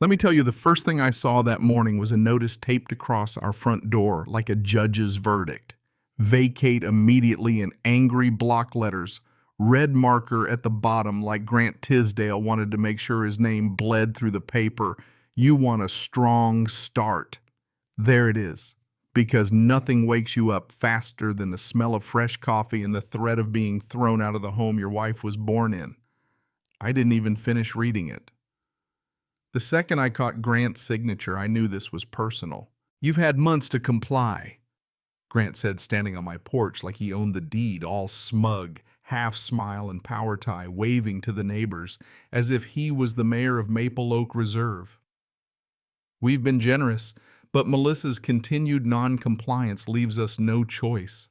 Let me tell you, the first thing I saw that morning was a notice taped across our front door like a judge's verdict. Vacate immediately in angry block letters. Red marker at the bottom like Grant Tisdale wanted to make sure his name bled through the paper. You want a strong start. There it is. Because nothing wakes you up faster than the smell of fresh coffee and the threat of being thrown out of the home your wife was born in. I didn't even finish reading it. The second I caught Grant's signature, I knew this was personal. "You've had months to comply," Grant said, standing on my porch like he owned the deed, all smug, half smile and power tie, waving to the neighbors as if he was the mayor of Maple Oak Reserve. "We've been generous, but Melissa's continued non-compliance leaves us no choice."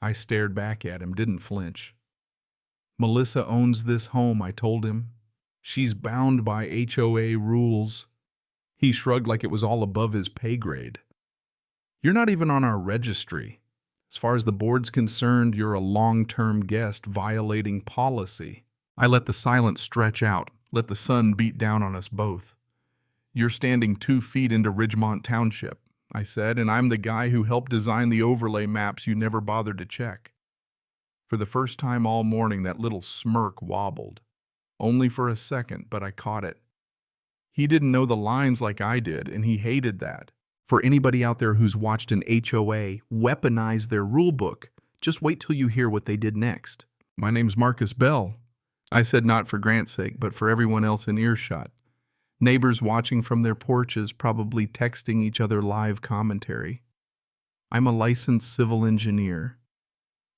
I stared back at him, didn't flinch. "Melissa owns this home," I told him. "She's bound by HOA rules." He shrugged like it was all above his pay grade. "You're not even on our registry. As far as the board's concerned, you're a long-term guest violating policy." I let the silence stretch out, let the sun beat down on us both. "You're standing 2 feet into Ridgemont Township," I said, "and I'm the guy who helped design the overlay maps you never bothered to check." For the first time all morning, that little smirk wobbled. Only for a second, but I caught it. He didn't know the lines like I did, and he hated that. For anybody out there who's watched an HOA weaponize their rule book, just wait till you hear what they did next. "My name's Marcus Bell," I said, not for Grant's sake, but for everyone else in earshot. Neighbors watching from their porches, probably texting each other live commentary. "I'm a licensed civil engineer.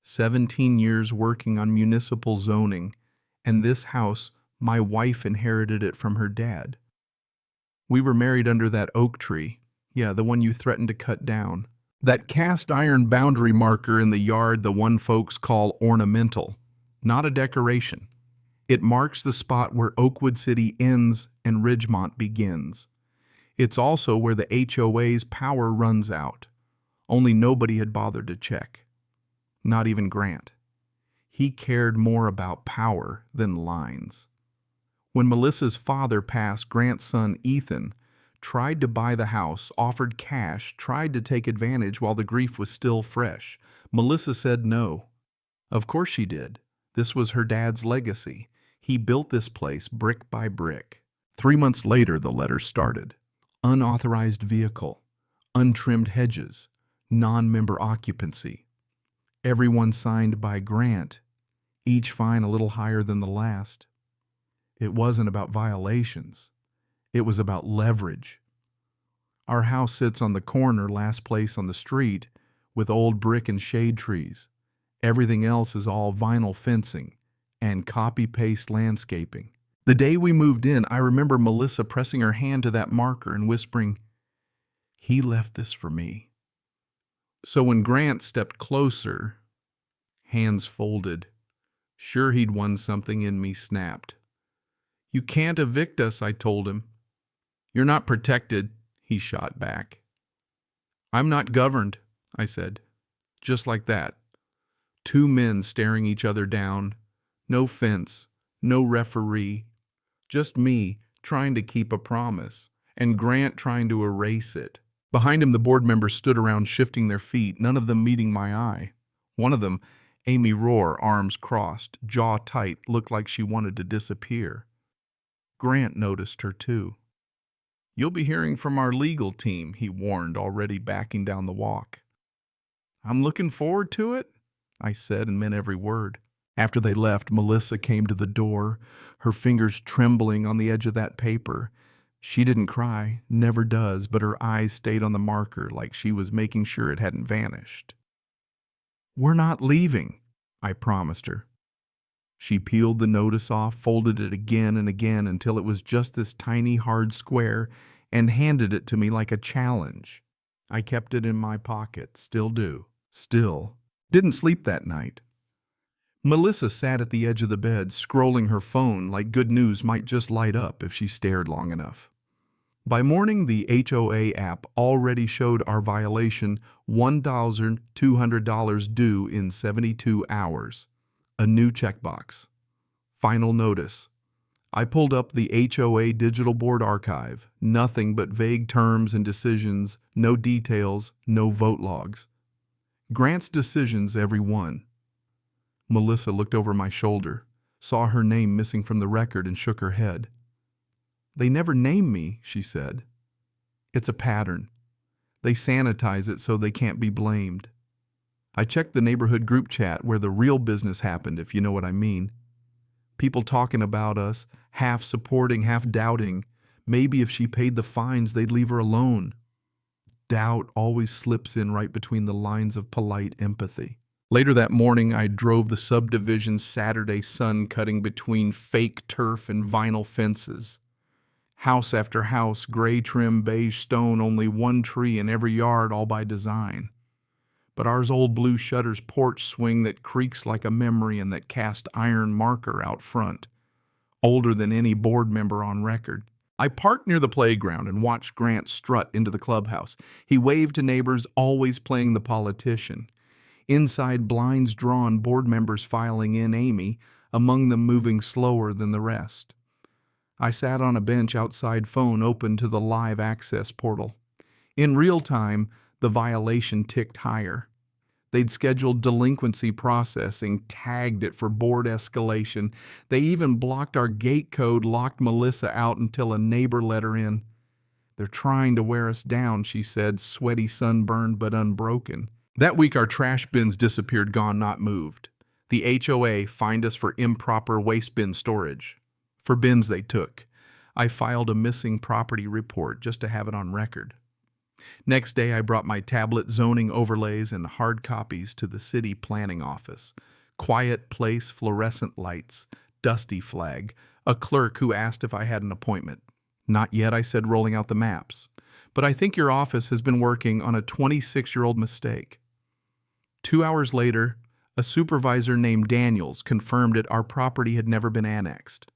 17 years working on municipal zoning, and this house, my wife inherited it from her dad. We were married under that oak tree. Yeah, the one you threatened to cut down. That cast iron boundary marker in the yard the one folks call ornamental, not a decoration. It marks the spot where Oakwood City ends and Ridgemont begins. It's also where the HOA's power runs out. Only nobody had bothered to check. Not even Grant. He cared more about power than lines. When Melissa's father passed, Grant's son, Ethan, tried to buy the house, offered cash, tried to take advantage while the grief was still fresh. Melissa said no. Of course she did. This was her dad's legacy. He built this place brick by brick. 3 months later, the letter started. Unauthorized vehicle, untrimmed hedges, non-member occupancy. Everyone signed by Grant, each fine a little higher than the last. It wasn't about violations. It was about leverage. Our house sits on the corner, last place on the street, with old brick and shade trees. Everything else is all vinyl fencing and copy-paste landscaping. The day we moved in, I remember Melissa pressing her hand to that marker and whispering, "He left this for me." So when Grant stepped closer, hands folded, sure he'd won something in me snapped. "You can't evict us," I told him. "You're not protected," he shot back. "I'm not governed," I said. Just like that. 2 men staring each other down. No fence, no referee. Just me trying to keep a promise, and Grant trying to erase it. Behind him, the board members stood around shifting their feet, none of them meeting my eye. One of them, Amy Rohr, arms crossed, jaw tight, looked like she wanted to disappear. Grant noticed her too. "You'll be hearing from our legal team," he warned, already backing down the walk. "I'm looking forward to it," I said, and meant every word. After they left, Melissa came to the door, her fingers trembling on the edge of that paper. She didn't cry, never does, but her eyes stayed on the marker like she was making sure it hadn't vanished. "We're not leaving," I promised her. She peeled the notice off, folded it again and again until it was just this tiny hard square, and handed it to me like a challenge. I kept it in my pocket, still do, still. Didn't sleep that night. Melissa sat at the edge of the bed, scrolling her phone like good news might just light up if she stared long enough. By morning, the HOA app already showed our violation $1,200 due in 72 hours. A new checkbox. Final notice. I pulled up the HOA digital board archive. Nothing but vague terms and decisions, no details, no vote logs. Grant's decisions, every one. Melissa looked over my shoulder, saw her name missing from the record, and shook her head. They never name me, she said. It's a pattern. They sanitize it so they can't be blamed. I checked the neighborhood group chat where the real business happened, if you know what I mean. People talking about us, half supporting, half doubting. Maybe if she paid the fines, they'd leave her alone. Doubt always slips in right between the lines of polite empathy. Later that morning, I drove the subdivision's Saturday sun cutting between fake turf and vinyl fences. House after house, gray trim, beige stone, only one tree in every yard, all by design. But ours old blue shutters porch swing that creaks like a memory and that cast iron marker out front, older than any board member on record. I parked near the playground and watched Grant strut into the clubhouse. He waved to neighbors, always playing the politician. Inside, blinds drawn, board members filing in, Amy, among them moving slower than the rest. I sat on a bench outside, phone open to the live access portal. In real time, the violation ticked higher. They'd scheduled delinquency processing, tagged it for board escalation. They even blocked our gate code, locked Melissa out until a neighbor let her in. They're trying to wear us down, she said, sweaty, sunburned, but unbroken. That week, our trash bins disappeared, gone, not moved. The HOA fined us for improper waste bin storage. For bins they took. I filed a missing property report just to have it on record. Next day, I brought my tablet zoning overlays and hard copies to the city planning office. Quiet place, fluorescent lights, dusty flag, a clerk who asked if I had an appointment. Not yet, I said, rolling out the maps. But I think your office has been working on a 26-year-old mistake. 2 hours later, a supervisor named Daniels confirmed that our property had never been annexed.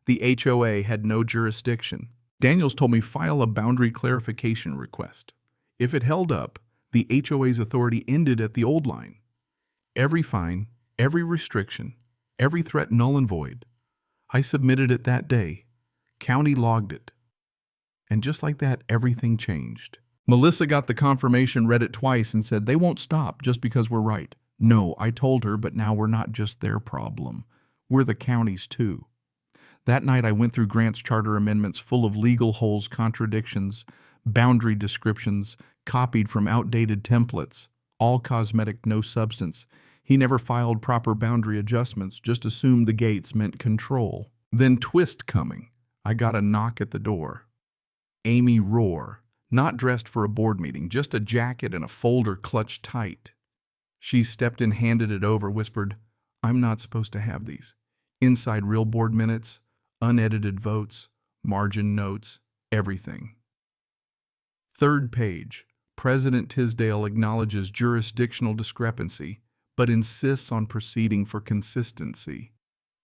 The HOA had no jurisdiction. Daniels told me file a boundary clarification request. If it held up, the HOA's authority ended at the old line. Every fine, every restriction, every threat null and void. I submitted it that day. County logged it. And just like that, everything changed. Melissa got the confirmation, read it twice, and said, they won't stop just because we're right. No, I told her, but now we're not just their problem. We're the county's too. That night, I went through Grant's charter amendments full of legal holes, contradictions, boundary descriptions, copied from outdated templates, all cosmetic, no substance. He never filed proper boundary adjustments, just assumed the gates meant control. Then twist coming. I got a knock at the door. Amy Rohr, not dressed for a board meeting, just a jacket and a folder clutched tight. She stepped in, handed it over, whispered, I'm not supposed to have these. Inside real board minutes, unedited votes, margin notes, everything. Third page, President Tisdale acknowledges jurisdictional discrepancy, but insists on proceeding for consistency.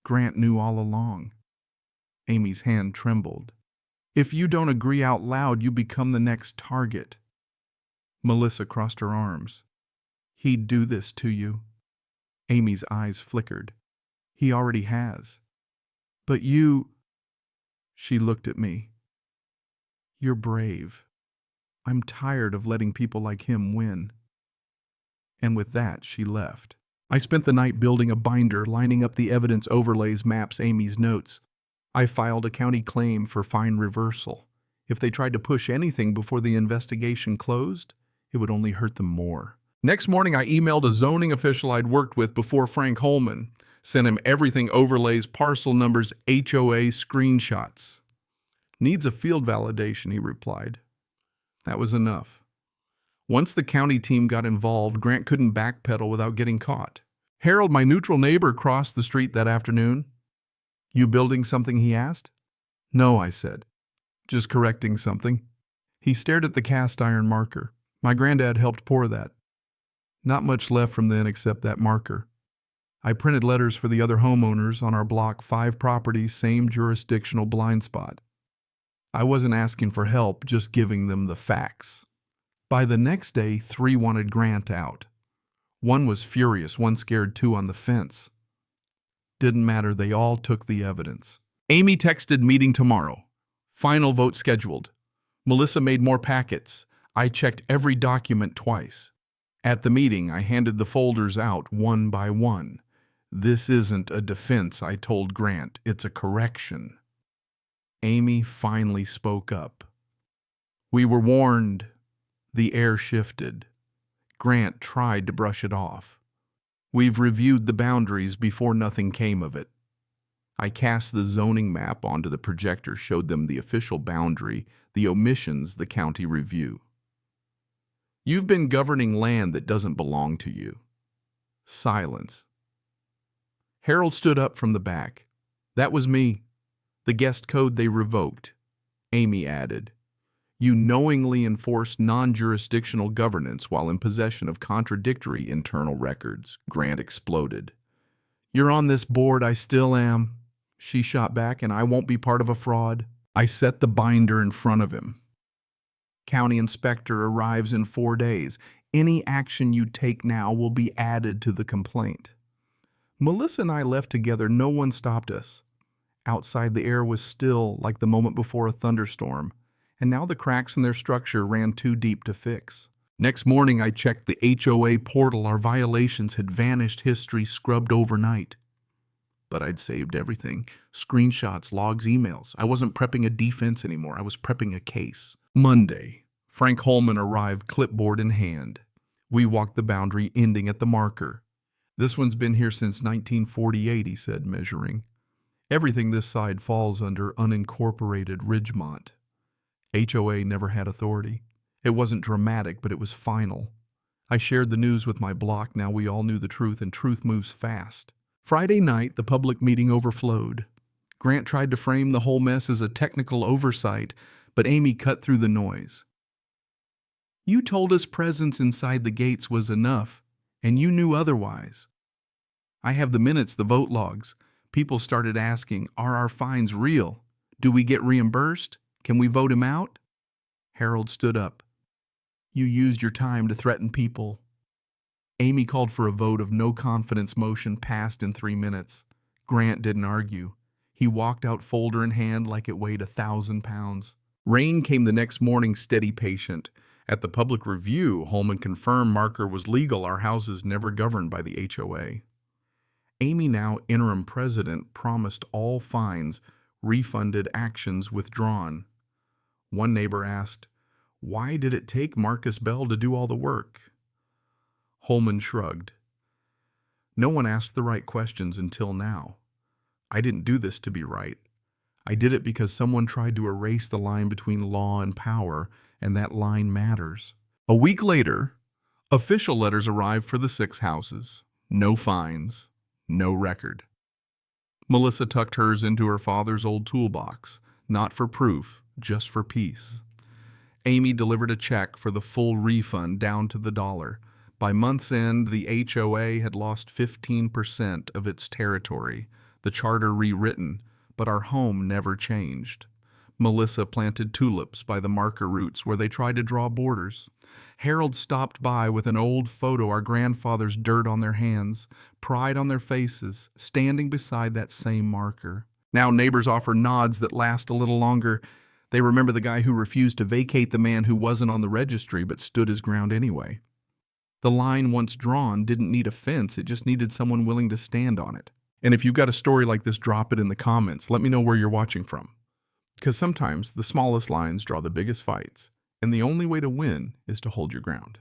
Grant knew all along. Amy's hand trembled. If you don't agree out loud, you become the next target. Melissa crossed her arms. He'd do this to you. Amy's eyes flickered. He already has. But you... She looked at me. You're brave. I'm tired of letting people like him win. And with that, she left. I spent the night building a binder, lining up the evidence, overlays, maps, Amy's notes. I filed a county claim for fine reversal. If they tried to push anything before the investigation closed, it would only hurt them more. Next morning, I emailed a zoning official I'd worked with before, Frank Holman. Sent him everything, overlays, parcel numbers, HOA screenshots. Needs a field validation, he replied. That was enough. Once the county team got involved, Grant couldn't backpedal without getting caught. Harold, my neutral neighbor, crossed the street that afternoon. You building something, he asked. No, I said. Just correcting something. He stared at the cast iron marker. My granddad helped pour that. Not much left from then except that marker. I printed letters for the other homeowners on our block, 5 properties, same jurisdictional blind spot. I wasn't asking for help, just giving them the facts. By the next day, 3 wanted Grant out. 1 was furious, 1 scared, 2 on the fence. Didn't matter, they all took the evidence. Amy texted meeting tomorrow. Final vote scheduled. Melissa made more packets. I checked every document twice. At the meeting, I handed the folders out one by one. This isn't a defense, I told Grant. It's a correction. Amy finally spoke up. We were warned. The air shifted. Grant tried to brush it off. We've reviewed the boundaries before nothing came of it. I cast the zoning map onto the projector, showed them the official boundary, the omissions the county review. You've been governing land that doesn't belong to you. Silence. Harold stood up from the back. That was me. The guest code they revoked. Amy added, you knowingly enforced non-jurisdictional governance while in possession of contradictory internal records. Grant exploded. You're on this board, I still am. She shot back, and I won't be part of a fraud. I set the binder in front of him. County inspector arrives in 4 days. Any action you take now will be added to the complaint. Melissa and I left together. No one stopped us. Outside, the air was still like the moment before a thunderstorm, and now the cracks in their structure ran too deep to fix. Next morning, I checked the HOA portal. Our violations had vanished, history scrubbed overnight. But I'd saved everything. Screenshots, logs, emails. I wasn't prepping a defense anymore. I was prepping a case. Monday, Frank Holman arrived, clipboard in hand. We walked the boundary, ending at the marker. This one's been here since 1948, he said, measuring. Everything this side falls under unincorporated Ridgemont. HOA never had authority. It wasn't dramatic, but it was final. I shared the news with my block. Now we all knew the truth, and truth moves fast. Friday night, the public meeting overflowed. Grant tried to frame the whole mess as a technical oversight, but Amy cut through the noise. You told us presence inside the gates was enough, and you knew otherwise. I have the minutes, the vote logs. People started asking, are our fines real? Do we get reimbursed? Can we vote him out? Harold stood up. You used your time to threaten people. Amy called for a vote of no confidence motion, passed in 3 minutes. Grant didn't argue. He walked out, folder in hand, like it weighed 1,000 pounds. Rain came the next morning, steady, patient. At the public review, Holman confirmed marker was legal. Our houses never governed by the HOA. Amy, now interim president, promised all fines refunded, actions withdrawn. One neighbor asked, why did it take Marcus Bell to do all the work? Holman shrugged. No one asked the right questions until now. I didn't do this to be right. I did it because someone tried to erase the line between law and power, and that line matters. A week later, official letters arrived for the 6 houses. No fines, no record. Melissa tucked hers into her father's old toolbox, not for proof, just for peace. Amy delivered a check for the full refund down to the dollar. By month's end, the HOA had lost 15% of its territory, the charter rewritten, but our home never changed. Melissa planted tulips by the marker roots where they tried to draw borders. Harold stopped by with an old photo, our grandfather's dirt on their hands, pride on their faces, standing beside that same marker. Now neighbors offer nods that last a little longer. They remember the guy who refused to vacate the man who wasn't on the registry but stood his ground anyway. The line once drawn didn't need a fence, it just needed someone willing to stand on it. And if you've got a story like this, drop it in the comments. Let me know where you're watching from. Because sometimes the smallest lines draw the biggest fights, and the only way to win is to hold your ground.